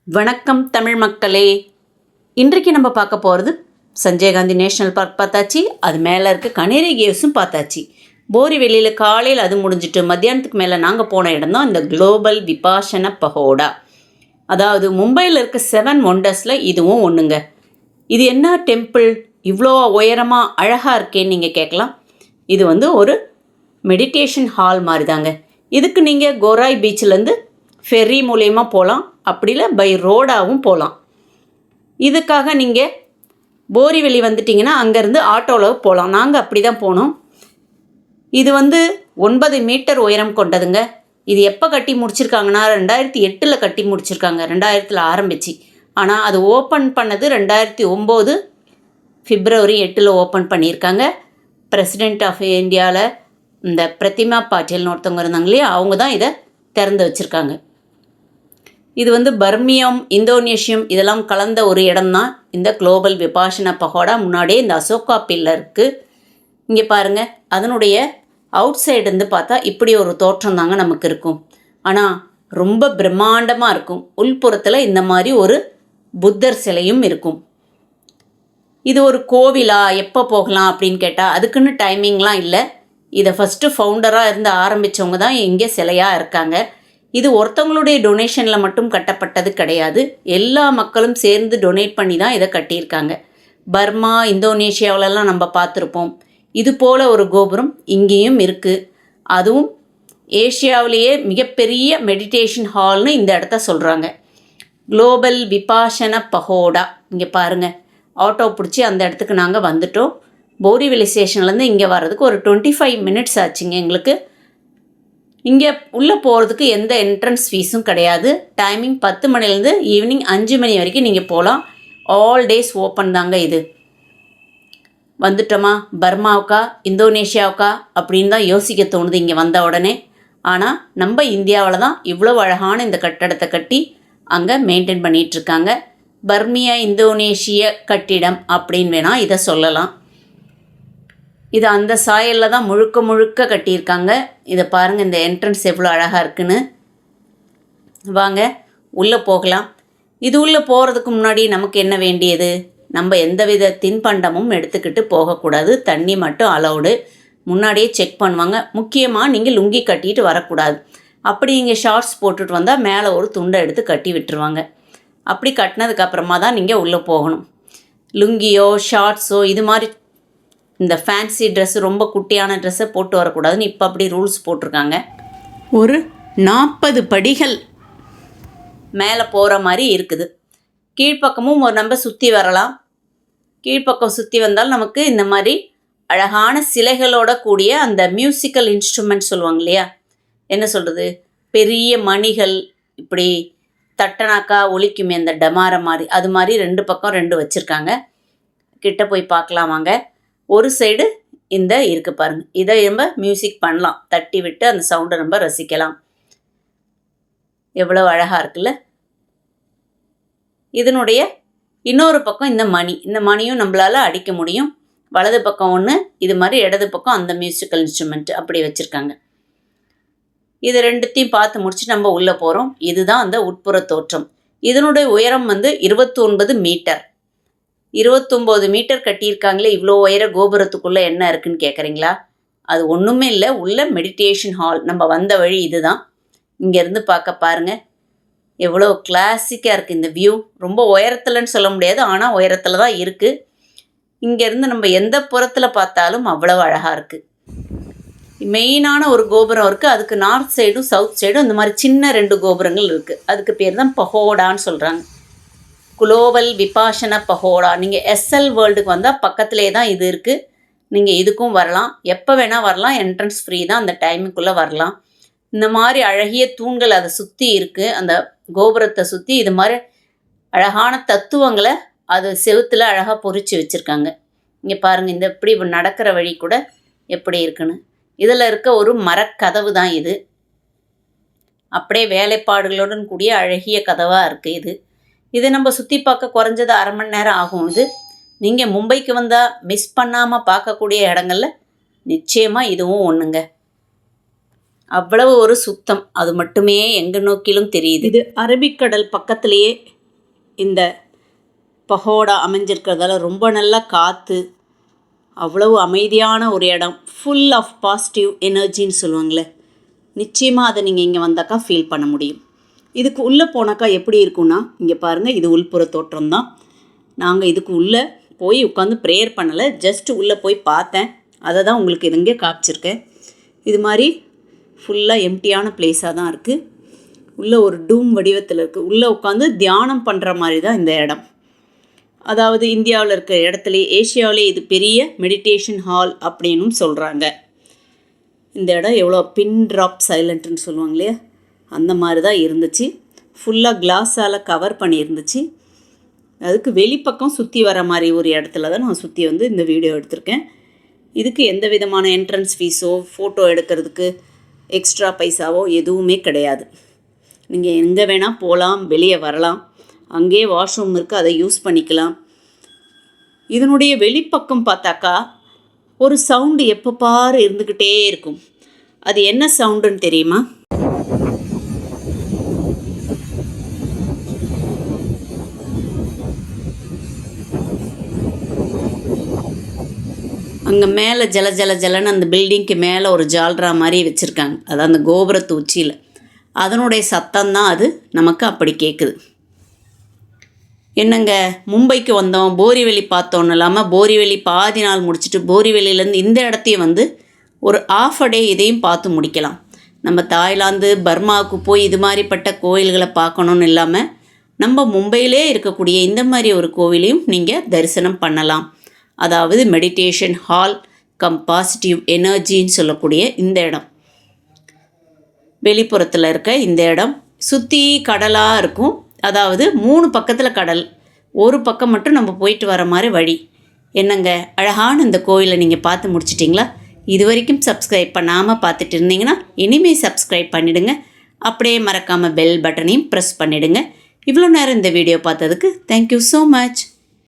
வணக்கம் தமிழ் மக்களே. இன்றைக்கு நம்ம பார்க்க போகிறது சஞ்சய் காந்தி நேஷ்னல் பார்க் பார்த்தாச்சு. அது மேலே இருக்க கனேரி கேவ்ஸும் பார்த்தாச்சு. போரிவெளியில் காலையில் அது முடிஞ்சிட்டு மத்தியானத்துக்கு மேலே நாங்கள் போன இடம் தான் இந்த குளோபல் விபாஷன பகோடா. அதாவது மும்பையில் இருக்க 7 ஒண்டர்ஸில் இதுவும் ஒன்றுங்க. இது என்ன டெம்பிள் இவ்வளோ உயரமாக அழகாக இருக்கேன்னு நீங்கள் கேட்கலாம். இது ஒரு மெடிடேஷன் ஹால் மாதிரி தாங்க. இதுக்கு நீங்கள் கோராய் பீச்சிலேருந்து ஃபெர்ரி மூலயமா போகலாம், அப்படி இல்லை பை ரோடாகவும் போகலாம். இதுக்காக நீங்கள் போரிவெளி வந்துட்டிங்கன்னா அங்கேருந்து ஆட்டோவில் போகலாம். நாங்கள் அப்படி தான் போனோம். இது 9 மீட்டர் உயரம் கொண்டதுங்க. இது எப்போ கட்டி முடிச்சிருக்காங்கன்னா 2008 கட்டி முடிச்சிருக்காங்க. 2000 ஆரம்பிச்சு. ஆனால் அது ஓப்பன் பண்ணது 2009 பிப்ரவரி 8 ஓப்பன் பண்ணியிருக்காங்க. பிரசிடெண்ட் ஆஃப் இந்தியாவில் இந்த பிரதிமா பாட்டீல்னு ஒருத்தவங்க இருந்தாங்க இல்லையா, அவங்க தான் இதை திறந்து வச்சுருக்காங்க. இது பர்மியம், இந்தோனேஷியம் இதெல்லாம் கலந்த ஒரு இடம்தான் இந்த குளோபல் விபாஷன பகோடா. முன்னாடியே இந்த அசோகா பில்லர் இருக்குது. இங்கே பாருங்கள், அதனுடைய அவுட் சைடு இருந்து பார்த்தா இப்படி ஒரு தோற்றம் தாங்க நமக்கு இருக்கும். ஆனால் ரொம்ப பிரம்மாண்டமாக இருக்கும். உள்புறத்தில் இந்த மாதிரி ஒரு புத்தர் சிலையும் இருக்கும். இது ஒரு கோவிலா, எப்போ போகலாம் அப்படின்னு கேட்டால் அதுக்குன்னு டைமிங்லாம் இல்லை. இதை ஃபஸ்ட்டு ஃபவுண்டராக இருந்து ஆரம்பித்தவங்க தான் இங்கே சிலையாக இருக்காங்க. இது ஒருத்தவங்களுடைய டொனேஷனில் மட்டும் கட்டப்பட்டது கிடையாது. எல்லா மக்களும் சேர்ந்து டொனேட் பண்ணி தான் இதை கட்டியிருக்காங்க. பர்மா, இந்தோனேஷியாவிலலாம் நம்ம பார்த்துருப்போம். இது போல் ஒரு கோபுரம் இங்கேயும் இருக்குது. அதுவும் ஏஷியாவிலேயே மிகப்பெரிய மெடிடேஷன் ஹால்னு இந்த இடத்த சொல்கிறாங்க. குளோபல் விபாஷன பகோடா. இங்கே பாருங்கள், ஆட்டோ பிடிச்சி அந்த இடத்துக்கு நாங்கள் வந்துட்டோம். போரிவெளி ஸ்டேஷன்லேருந்து இங்கே வர்றதுக்கு ஒரு 25 மினிட்ஸ் ஆச்சுங்க எங்களுக்கு. இங்கே உள்ளே போகிறதுக்கு எந்த என்ட்ரன்ஸ் ஃபீஸும் கிடையாது. டைமிங் 10 மணிலேருந்து ஈவினிங் 5 மணி வரைக்கும் நீங்கள் போகலாம். ஆல் டேஸ் ஓப்பன் தாங்க இது. வந்துட்டோமா பர்மாவுக்கா இந்தோனேஷியாவுக்கா அப்படின்னு தான் யோசிக்க தோணுது இங்கே வந்த உடனே. ஆனால் நம்ம இந்தியாவில் தான் இவ்வளோ அழகான இந்த கட்டடத்தை கட்டி அங்கே மெயின்டைன் பண்ணிகிட்ருக்காங்க. பர்மியா இந்தோனேஷிய கட்டிடம் அப்படின்னு வேணால் இதை சொல்லலாம். இது அந்த சாயலில் தான் முழுக்க கட்டியிருக்காங்க. இதை பாருங்கள், இந்த என்ட்ரன்ஸ் எவ்வளோ அழகாக இருக்குன்னு. வாங்க உள்ளே போகலாம். இது உள்ளே போகிறதுக்கு முன்னாடி நமக்கு என்ன வேண்டியது, நம்ம எந்தவித தின்பண்டமும் எடுத்துக்கிட்டு போகக்கூடாது. தண்ணி மட்டும் அலௌடு. முன்னாடியே செக் பண்ணுவாங்க. முக்கியமாக நீங்கள் லுங்கி கட்டிட்டு வரக்கூடாது. அப்படி நீங்கள் ஷார்ட்ஸ் போட்டுட்டு வந்தால் மேலே ஒரு துண்டை எடுத்து கட்டி விட்டுருவாங்க. அப்படி கட்டினதுக்கப்புறமா தான் நீங்கள் உள்ளே போகணும். லுங்கியோ ஷார்ட்ஸோ இது மாதிரி இந்த ஃபேன்சி ட்ரெஸ்ஸு, ரொம்ப குட்டியான ட்ரெஸ்ஸை போட்டு வரக்கூடாதுன்னு இப்போ அப்படி ரூல்ஸ் போட்டிருக்காங்க. ஒரு 40 படிகள் மேலே போகிற மாதிரி இருக்குது. கீழ்ப்பக்கமும் ஒரு நம்ம சுற்றி வரலாம். கீழ்ப்பக்கம் சுற்றி வந்தால் நமக்கு இந்த மாதிரி அழகான சிலைகளோட கூடிய அந்த மியூசிக்கல் இன்ஸ்ட்ருமெண்ட் சொல்லுவாங்க இல்லையா, என்ன சொல்கிறது, பெரிய மணிகள் இப்படி தட்டனாக்கா ஒலிக்குமே அந்த டமார மாதிரி, அது மாதிரி 2 பக்கம் 2 வச்சுருக்காங்க. கிட்ட போய் பார்க்கலாம் வாங்க. ஒரு சைடு இந்த இருக்குது பாருங்கள், இதை நம்ம மியூசிக் பண்ணலாம். தட்டி விட்டு அந்த சவுண்டை நம்ம ரசிக்கலாம். எவ்வளோ அழகாக இருக்குல்ல. இதனுடைய இன்னொரு பக்கம் இந்த மணியும் நம்மளால் அடிக்க முடியும். வலது பக்கம் ஒன்று இது மாதிரி, இடது பக்கம் அந்த மியூசிக்கல் இன்ஸ்ட்ருமெண்ட் அப்படி வச்சுருக்காங்க. இது 2த்தையும் பார்த்து முடிச்சுட்டு நம்ம உள்ளே போகிறோம். இதுதான் அந்த உட்புற தோற்றம். இதனுடைய உயரம் 29 மீட்டர். 29 மீட்டர் கட்டியிருக்காங்களே, இவ்வளோ உயர கோபுரத்துக்குள்ளே என்ன இருக்குதுன்னு கேட்குறீங்களா? அது ஒன்றுமே இல்லை, உள்ள மெடிடேஷன் ஹால். நம்ம வந்த வழி இதுதான். இங்கேருந்து பார்க்க பாருங்கள், எவ்வளோ கிளாசிக்காக இருக்குது இந்த வியூ. ரொம்ப உயரத்தில்னு சொல்ல முடியாது, ஆனால் உயரத்தில் தான் இருக்குது. இங்கேருந்து நம்ம எந்த புறத்தில் பார்த்தாலும் அவ்வளோ அழகாக இருக்குது. மெயினான ஒரு கோபுரம் இருக்குது. அதுக்கு நார்த் சைடும் சவுத் சைடும் இந்த மாதிரி சின்ன 2 கோபுரங்கள் இருக்குது. அதுக்கு பேர் தான் பகோடான்னு சொல்கிறாங்க. குளோபல் விபாஷன பகோடா. நீங்கள் எஸ்எல் வேர்ல்டுக்கு வந்தால் பக்கத்துலேயே தான் இது இருக்குது. நீங்கள் இதுக்கும் வரலாம், எப்போ வேணால் வரலாம். என்ட்ரன்ஸ் ஃப்ரீ தான், அந்த டைமுக்குள்ளே வரலாம். இந்த மாதிரி அழகிய தூண்கள் அதை சுற்றி இருக்குது. அந்த கோபுரத்தை சுற்றி இது மாதிரி அழகான தத்துவங்களை அது செவுத்தில் அழகாக பொறிச்சு வச்சுருக்காங்க. இங்கே பாருங்கள், இந்த இப்படி நடக்கிற வழி கூட எப்படி இருக்குன்னு. இதில் இருக்க ஒரு மரக்கதவு தான் இது. அப்படியே வேலைப்பாடுகளுடன் கூடிய அழகிய கதவாக இருக்குது. இது நம்ம சுற்றி பார்க்க குறைஞ்சது 1/2 மணி நேரம் ஆகும். இது நீங்கள் மும்பைக்கு வந்தால் மிஸ் பண்ணாமல் பார்க்கக்கூடிய இடங்களில் நிச்சயமாக இதுவும் ஒன்றுங்க. அவ்வளவு ஒரு சுத்தம், அது மட்டுமே எங்கே நோக்கிலும் தெரியுது. இது அரபிக்கடல் பக்கத்துலேயே இந்த பகோடா அமைஞ்சிருக்கிறதால ரொம்ப நல்லா காற்று, அவ்வளவு அமைதியான ஒரு இடம், ஃபுல் ஆஃப் பாசிட்டிவ் எனர்ஜின்னு சொல்லுவாங்களே, நிச்சயமாக அதை நீங்கள் இங்கே வந்தாக்கா ஃபீல் பண்ண முடியும். இதுக்கு உள்ளே போனாக்கா எப்படி இருக்குன்னா, இங்கே பாருங்கள், இது உள்புற தோற்றம் தான். நாங்கள் இதுக்கு உள்ளே போய் உட்காந்து ப்ரேயர் பண்ணலை, ஜஸ்ட்டு உள்ளே போய் பார்த்தேன், அதை தான் உங்களுக்கு இங்கே காமிச்சிருக்கேன். இது மாதிரி ஃபுல்லாக எம்டியான பிளேஸாக தான் இருக்குது. உள்ளே ஒரு டூம் வடிவத்தில் இருக்குது. உள்ளே உட்காந்து தியானம் பண்ணுற மாதிரி தான் இந்த இடம். அதாவது இந்தியாவில் இருக்கிற இடத்துலையே, ஏஷியாவிலே இது பெரிய மெடிடேஷன் ஹால் அப்படின்னும் சொல்கிறாங்க. இந்த இடம் எவ்வளோ பின் ட்ராப் சைலண்ட்டுன்னு சொல்லுவாங்க இல்லையா, அந்த மாதிரி தான் இருந்துச்சு. ஃபுல்லாக கிளாஸால் கவர் பண்ணியிருந்துச்சு. அதுக்கு வெளிப்பக்கம் சுற்றி வர மாதிரி ஒரு இடத்துல தான் நான் சுற்றி வந்து இந்த வீடியோ எடுத்திருக்கேன். இதுக்கு எந்த விதமான என்ட்ரன்ஸ் ஃபீஸோ ஃபோட்டோ எடுக்கிறதுக்கு எக்ஸ்ட்ரா பைசாவோ எதுவுமே கிடையாது. நீங்கள் எங்கே வேணால் போகலாம், வெளியே வரலாம். அங்கேயே வாஷ்ரூம் இருக்குது, அதை யூஸ் பண்ணிக்கலாம். இதனுடைய வெளிப்பக்கம் பார்த்தாக்கா ஒரு சவுண்டு எப்போ பாரு இருந்துக்கிட்டே இருக்கும். அது என்ன சவுண்டுன்னு தெரியுமா? அங்கே மேலே ஜல ஜல ஜலன்னு அந்த பில்டிங்க்கு மேலே ஒரு ஜால்ரா மாதிரி வச்சுருக்காங்க, அதான் அந்த கோபுரத்து உச்சியில். அதனுடைய சத்தம்தான் அது நமக்கு அப்படி கேட்குது. என்னங்க, மும்பைக்கு வந்தோம், போரிவெளி பார்த்தோன்னு இல்லாமல் போரிவெளி பாதி நாள் முடிச்சுட்டு போரிவெளியிலேருந்து இந்த இடத்தையும் வந்து ஒரு ஆஃப் அ டே இதையும் பார்த்து முடிக்கலாம். நம்ம தாய்லாந்து பர்மாவுக்கு போய் இது மாதிரிப்பட்ட கோயில்களை பார்க்கணுன்னு இல்லாமல் நம்ம மும்பையிலே இருக்கக்கூடிய இந்த மாதிரி ஒரு கோவிலையும் நீங்கள் தரிசனம் பண்ணலாம். அதாவது மெடிடேஷன் ஹால் கம் பாசிட்டிவ் எனர்ஜின்னு சொல்லக்கூடிய இந்த இடம், வெளிப்புறத்தில் இருக்க இந்த இடம் சுற்றி கடலாக இருக்கும். அதாவது 3 பக்கத்தில் கடல், ஒரு பக்கம் மட்டும் நம்ம போயிட்டு வர மாதிரி வழி. என்னங்க, அழகான இந்த கோயிலை நீங்கள் பார்த்து முடிச்சிட்டிங்களா? இது வரைக்கும் சப்ஸ்கிரைப் பண்ணாமல் பார்த்துட்டு இருந்தீங்கன்னா இனிமேல் சப்ஸ்கிரைப் பண்ணிவிடுங்க. அப்படியே மறக்காமல் பெல் பட்டனையும் ப்ரெஸ் பண்ணிவிடுங்க. இவ்வளோ நேரம் இந்த வீடியோ பார்த்ததுக்கு தேங்க்யூ ஸோ மச்.